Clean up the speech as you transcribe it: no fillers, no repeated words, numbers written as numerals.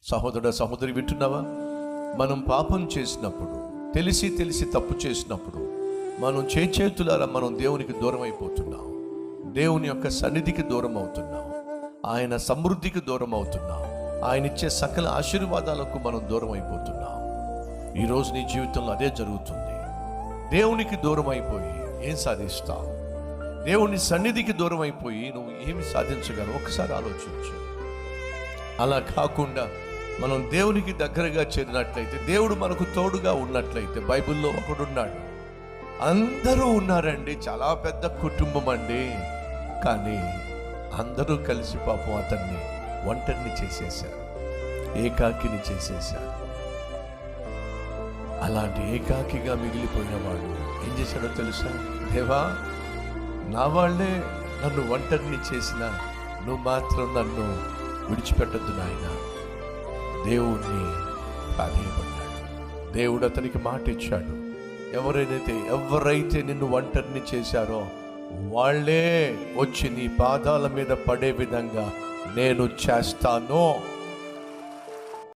సహోదర సహోదరి వింటున్నావా? మనం పాపం చేసినప్పుడు, తెలిసి తెలిసి తప్పు చేసినప్పుడు మనం చేతులారా మనం దేవునికి దూరం అయిపోతున్నాం. దేవుని యొక్క సన్నిధికి దూరం అవుతున్నాం. ఆయన సమృద్ధికి దూరం అవుతున్నాం. ఆయన ఇచ్చే సకల ఆశీర్వాదాలకు మనం దూరం అయిపోతున్నాం. ఈరోజు నీ జీవితంలో అదే జరుగుతుంది. దేవునికి దూరం అయిపోయి ఏం సాధిస్తావు? దేవుని సన్నిధికి దూరం అయిపోయి నువ్వు ఏమి సాధించగలవు? ఒకసారి ఆలోచించు. అలా కాకుండా మనం దేవునికి దగ్గరగా చేరినట్లయితే, దేవుడు మనకు తోడుగా ఉన్నట్లయితే, బైబిల్లో ఒకడున్నాడు. అందరూ ఉన్నారండి, చాలా పెద్ద కుటుంబం అండి, కానీ అందరూ కలిసి పాపం అతన్ని ఒంటరిని చేసేశారు, ఏకాకిని చేసేశారు. అలాంటి ఏకాకిగా మిగిలిపోయిన వాడు ఏం చేశాడో తెలుసా? దేవా, నా వాళ్ళే నన్ను ఒంటరిని చేసినా నువ్వు మాత్రం నన్ను విడిచిపెట్టద్దు నాయన. దేవుణ్ణి ప్రాధేయపడ్డాడు. దేవుడు అతనికి మాట ఇచ్చాడు, ఎవరైతే నిన్ను ఒంటరిని చేశారో వాళ్ళే వచ్చి నీ పాదాల మీద పడే విధంగా నేను చేస్తాను.